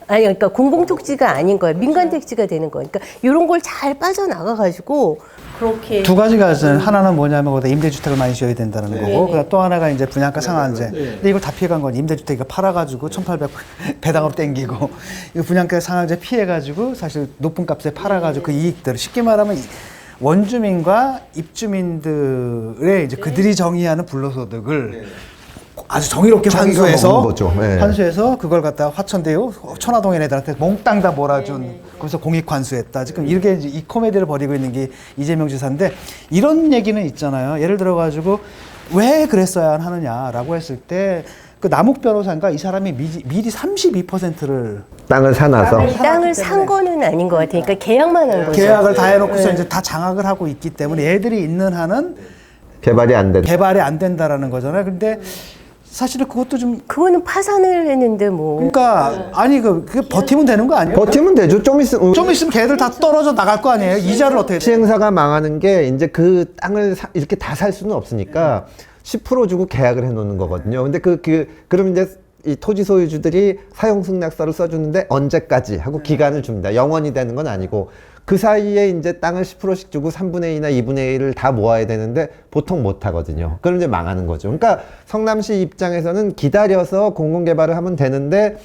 아니, 그러니까 공공택지가 아닌 거예요. 민간 택지가 되는 거예요. 그러니까 이런 걸 잘 빠져나가가지고 그렇게 두 가지가 있어요. 하나는 뭐냐면 거기다 임대주택을 많이 지어야 된다는 거고, 그다음 또 하나가 이제 분양가 상한제. 근데 이걸 다 피해간 건 임대주택이 팔아가지고 1,800 배당으로 땡기고, 이거 분양가 상한제 피해가지고 사실 높은 값에 팔아가지고 그 이익들을 쉽게 말하면 원주민과 입주민들의 이제 그들이 정의하는 불로소득을 아주 정의롭게 환수해서 거죠. 네. 환수해서 그걸 갖다가 화천대유 천화동인 애들한테 몽땅 다 몰아준 거기서 공익 환수했다. 지금 이렇게 이제 이 코미디를 벌이고 있는 게 이재명 지사인데, 이런 얘기는 있잖아요. 예를 들어 가지고 왜 그랬어야 하느냐라고 했을 때 그 남욱 변호사인가 이 사람이 미리 32%를 땅을 사놔서. 땅을 산 거는 아닌 것 같아요. 그러니까 계약만 한 거죠. 계약을 다 해놓고서 이제 다 장악을 하고 있기 때문에 얘들이 있는 한은 개발이 안 된다. 개발이 안 된다라는 거잖아요. 근데 사실은 그것도 좀 그거는 파산을 했는데 뭐. 그러니까 아니 그게 버티면 되는 거 아니에요? 버티면 되죠. 좀 있으면. 좀 있으면 걔들 다 떨어져 나갈 거 아니에요? 이자를 어떻게 시행사가 망하는 게 이제 그 땅을 이렇게 다 살 수는 없으니까 10% 주고 계약을 해놓는 거거든요. 근데 그럼 이제 이 토지 소유주들이 사용 승낙서를 써주는데 언제까지 하고 기간을 줍니다. 영원히 되는 건 아니고 그 사이에 이제 땅을 10%씩 주고 3분의 2나 2분의 1을 다 모아야 되는데 보통 못 하거든요. 그럼 이제 망하는 거죠. 그러니까 성남시 입장에서는 기다려서 공공개발을 하면 되는데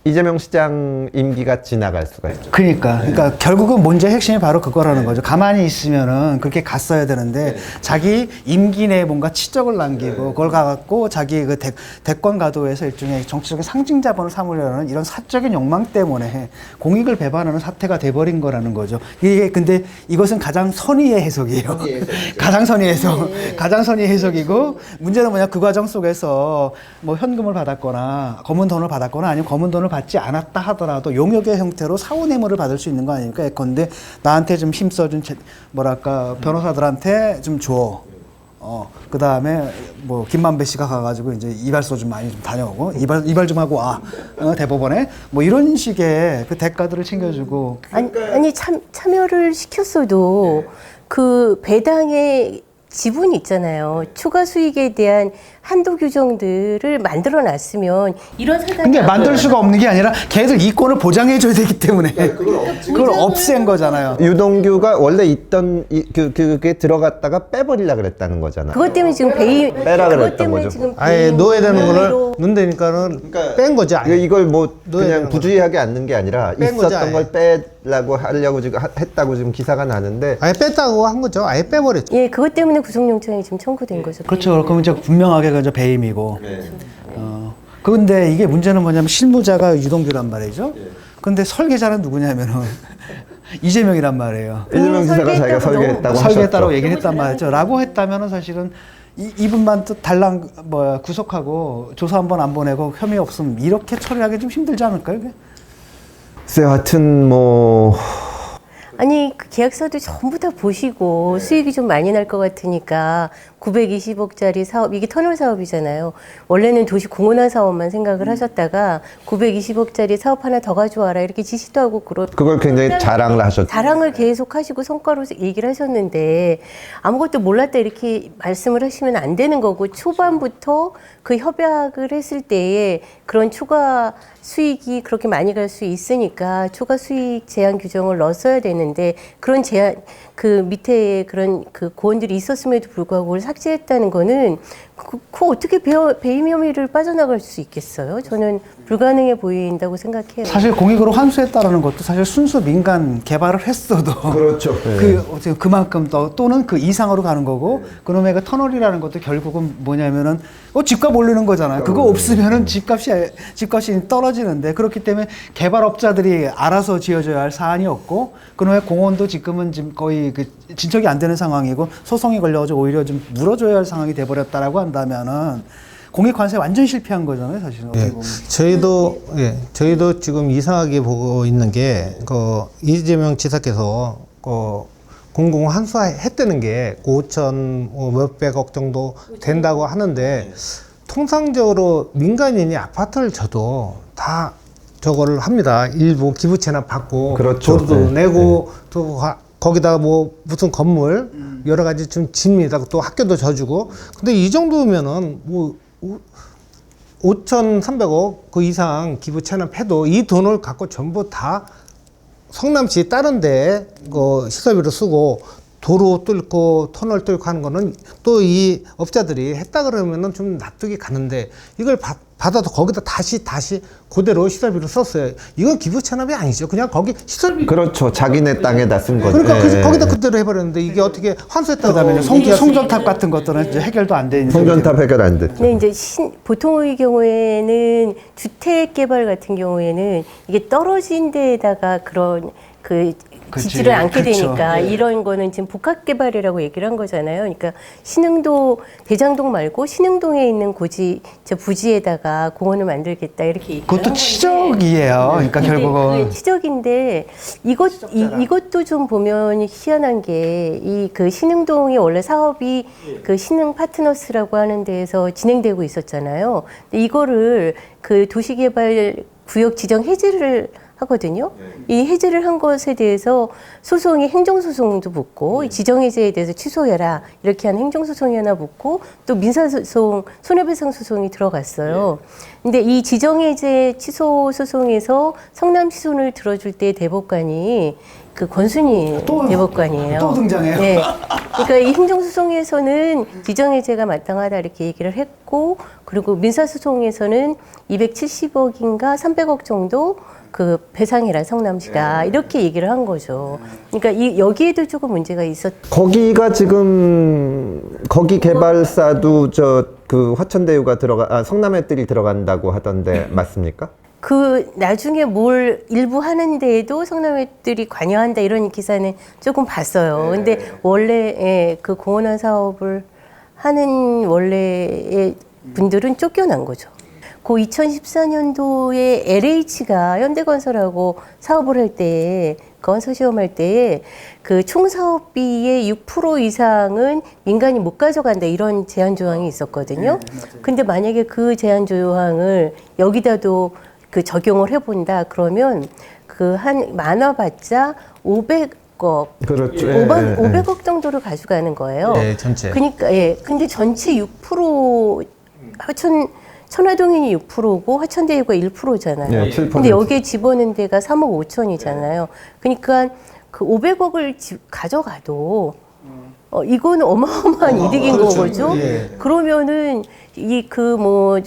이재명 시장 임기가 지나갈 수가 있죠. 그러니까 결국은 문제의 핵심이 바로 그거라는 거죠. 가만히 있으면은 그렇게 갔어야 되는데 자기 임기 내에 뭔가 치적을 남기고 그걸 가갖고 자기 그 대권 가도에서 일종의 정치적인 상징 자본을 삼으려는 이런 사적인 욕망 때문에 공익을 배반하는 사태가 돼버린 거라는 거죠. 이게 근데 이것은 가장 선의의 해석이에요. 가장 선의의 해석, 가장 선의의 해석이고, 문제는 뭐냐, 그 과정 속에서 뭐 현금을 받았거나 검은 돈을 받았거나 아니면 검은 돈을 받지 않았다 하더라도 용역의 형태로 사후뇌물을 받을 수 있는 거 아닙니까? 예컨대 나한테 좀 힘써준 변호사들한테 좀 줘. 그 다음에 뭐 김만배 씨가 가가지고 이제 이발소 좀 많이 좀 다녀오고 이발 좀 하고 와. 대법원에 뭐 이런 식의 그 대가들을 챙겨주고. 아니 참여를 시켰어도 그 배당의 지분이 있잖아요. 초과 수익에 대한 한도 규정들을 만들어 놨으면 이런 사단이. 근데 만들 수가 없는 게 아니라 걔들 이권을 보장해줘야 되기 때문에 그걸 없앤 거잖아요. 유동규가 원래 있던 그게 들어갔다가 빼버리려 그랬다는 거잖아. 그것 때문에 지금 빼라 그것 그랬던 때문에 거죠. 지금 아예 넣어야 되는 거를 로 넣는다니까는 뺀 거죠. 아예. 이걸 뭐 넣어야 그냥 되는 부주의하게 앉는 게 아니라 뺀 거죠, 있었던 아예. 걸 빼려고 하려고 지금 했다고 지금 기사가 나는데, 아예 뺐다고 한 거죠. 아예 빼버렸죠. 예, 그것 때문에 구속영장이 지금 청구된 거죠. 그렇죠. 그럼 이제 분명하게 그저 배임이고. 그런데 이게 문제는 뭐냐면 실무자가 유동규란 말이죠. 근데 설계자는 누구냐면은 이재명이란 말이에요. 이재명 지사가 자기가 설계했다고 설계했다고 하셨죠. 얘기를 했단 말이죠. 라고 했다면은 사실은 이분만 또 달랑 구속하고 조사 한 번 안 보내고 혐의 없음 이렇게 처리하기 좀 힘들지 않을까요? 이게? 글쎄, 하여튼 뭐 아니 그 계약서도 전부 다 보시고 수익이 좀 많이 날 것 같으니까 920억짜리 사업, 이게 터널 사업이잖아요. 원래는 도시 공원화 사업만 생각을 하셨다가 920억짜리 사업 하나 더 가져와라 이렇게 지시도 하고 그걸 굉장히 자랑을 하셨죠. 자랑을 계속 하시고 성과로 얘기를 하셨는데 아무것도 몰랐다 이렇게 말씀을 하시면 안 되는 거고, 초반부터 그 협약을 했을 때에 그런 초과 수익이 그렇게 많이 갈 수 있으니까 초과 수익 제한 규정을 넣었어야 되는데, 그런 제한 그 밑에 그런 그 고언들이 있었음에도 불구하고 그걸 삭제했다는 거는 그 어떻게 배임 혐의를 빠져나갈 수 있겠어요? 저는 불가능해 보인다고 생각해요. 사실 공익으로 환수했다라는 것도 사실 순수 민간 개발을 했어도 그렇죠. 그만큼 또는 그 이상으로 가는 거고 그놈의 그 터널이라는 것도 결국은 뭐냐면은 집값 오르는 거잖아요. 그거 없으면은 집값이 떨어지는데 그렇기 때문에 개발업자들이 알아서 지어줘야 할 사안이었고 그놈의 공원도 지금은 지금 거의 그 진척이 안 되는 상황이고 소송이 걸려가지고 오히려 좀 물어줘야 할 상황이 돼버렸다라고 한다면은 공익관세 완전 실패한 거잖아요, 사실은. 어떻게 보면. 저희도 지금 이상하게 보고 있는 게, 이재명 지사께서, 공공 환수했다는 게, 5천 몇백억 정도 된다고 하는데, 통상적으로 민간인이 아파트를 져도 다 저거를 합니다. 일부 기부채나 받고, 그렇죠. 도로도 내고, 또 거기다가 뭐 무슨 건물, 여러 가지 좀 집니다. 또 학교도 져주고. 근데 이 정도면은 뭐, 5,300억 그 이상 기부 체납해도 이 돈을 갖고 전부 다 성남시 다른 데 시설비로 쓰고 도로 뚫고 터널 뚫고 하는 거는 또 이 업자들이 했다 그러면은 좀 납득이 가는데 이걸 받아도 거기다 다시 그대로 시설비로 썼어요. 이건 기부 체납이 아니죠. 그냥 거기 시설비. 그렇죠. 자기네 땅에다 쓴 거죠. 그러니까 거기다 그대로 해버렸는데 이게 어떻게 환수했다고. 그다음에 송전탑 같은 것들은 이제 해결도 안 돼 있는. 송전탑 해결 안 됐죠. 근데 이제 보통의 경우에는 주택 개발 같은 경우에는 이게 떨어진 데에다가 그런 지지를 않게 그쵸. 되니까 이런 거는 지금 복합 개발이라고 얘기를 한 거잖아요. 그러니까 신흥동 대장동 말고 신흥동에 있는 부지에다가 공원을 만들겠다 이렇게 얘기를 그것도 한 건데 치적이에요. 그러니까 근데 결국은. 그게 치적인데 이것도 좀 보면 희한한 게 그 신흥동이 원래 사업이 그 신흥 파트너스라고 하는 데에서 진행되고 있었잖아요. 근데 이거를 그 도시개발 구역 지정 해제를 하거든요. 이 해제를 한 것에 대해서 소송이 행정소송도 붙고 이 지정해제에 대해서 취소해라 이렇게 한 행정소송이 하나 붙고 또 민사소송 손해배상 소송이 들어갔어요. 근데 이 지정해제 취소 소송에서 성남시 손을 들어줄 때 대법관이 그 권순희 대법관이에요. 또 등장해요. 네. 그러니까 이 행정소송에서는 지정해제가 마땅하다 이렇게 얘기를 했고 그리고 민사소송에서는 270억인가 300억 정도 그 배상해라 성남시가 이렇게 얘기를 한 거죠. 그러니까 여기에도 조금 문제가 거기가 지금 거기 개발사도 그 화천대유가 성남의뜰이 들어간다고 하던데 맞습니까? 그 나중에 뭘 일부 하는데에도 성남의뜰이 관여한다 이런 기사는 조금 봤어요. 근데 원래 그 공원화 사업을 하는 원래의 분들은 쫓겨난 거죠. 그 2014년도에 LH가 현대건설하고 사업을 할 때, 건설시험 할 때, 그 총사업비의 6% 이상은 민간이 못 가져간다, 이런 제한 조항이 있었거든요. 근데 만약에 그 제한 조항을 여기다도 그 적용을 해본다, 그러면 그 많아봤자 500억. 그렇죠. 500억 정도를 가져가는 거예요. 네, 전체. 그러니까, 근데 전체 6% 천화동인이 6%고 화천대유가 1%잖아요. 네, 7%. 근데 여기에 집어넣은 데가 3억 5천이잖아요. 그러니까 그 500억을 가져가도 이거는 어마어마한 이득인 그렇죠. 거죠. 예. 그러면은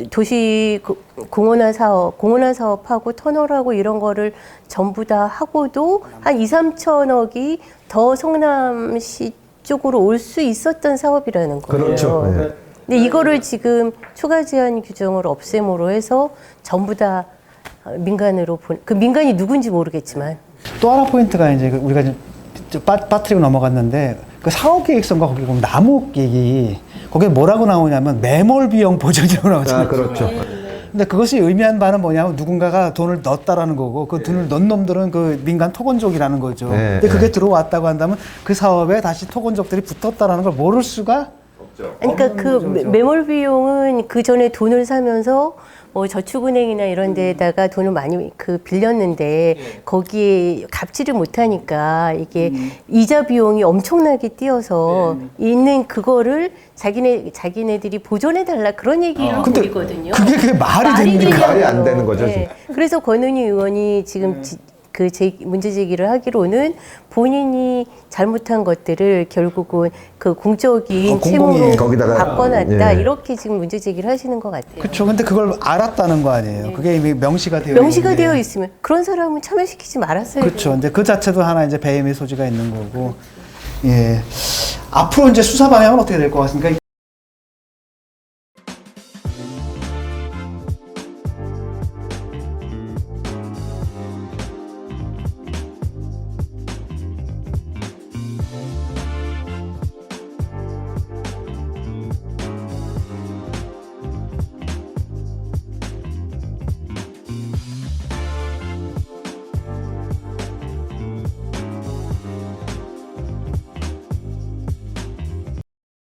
도시 공원화 사업하고 터널하고 이런 거를 전부 다 하고도 한 2, 3천억이 더 성남시 쪽으로 올 수 있었던 사업이라는 거예요. 그렇죠. 네. 근데 이거를 지금 추가 제한 규정을 없앰으로 해서 전부 다 민간으로 그 민간이 누군지 모르겠지만 또 하나 포인트가 이제 우리가 좀 빠뜨리고 넘어갔는데 그 사업 계획서가 거기 보면 남욱 얘기 거기에 뭐라고 나오냐면 매몰 비용 보전이라고 나오잖아요. 그렇죠. 근데 그것이 의미한 바는 뭐냐면 누군가가 돈을 넣었다라는 거고 그 돈을 넣은 놈들은 그 민간 토건족이라는 거죠. 네, 근데 그게 들어왔다고 한다면 그 사업에 다시 토건족들이 붙었다라는 걸 모를 수가 그러니까 그 매몰 비용은 그 전에 돈을 사면서 뭐 저축은행이나 이런 데에다가 돈을 많이 빌렸는데 거기에 갚지를 못하니까 이게 이자 비용이 엄청나게 뛰어서 있는 그거를 자기네들이 보존해 달라 그런 얘기로 근데 보이거든요. 그게 말이 됩니까? 되냐고. 말이 안 되는 거죠, 그래서 권은희 의원이 지금 문제 제기를 하기로는 본인이 잘못한 것들을 결국은 그 공적인 공공이 채무로 거기다가, 바꿔놨다 예. 이렇게 지금 문제 제기를 하시는 것 같아요. 그렇죠. 근데 그걸 알았다는 거 아니에요. 그게 이미 명시가 되어 명시가 있는데. 되어 있으면 그런 사람은 참여시키지 말았어요. 그렇죠. 근데 그 자체도 하나 이제 배임의 소지가 있는 거고. 예. 앞으로 이제 수사 방향은 어떻게 될 것 같습니까?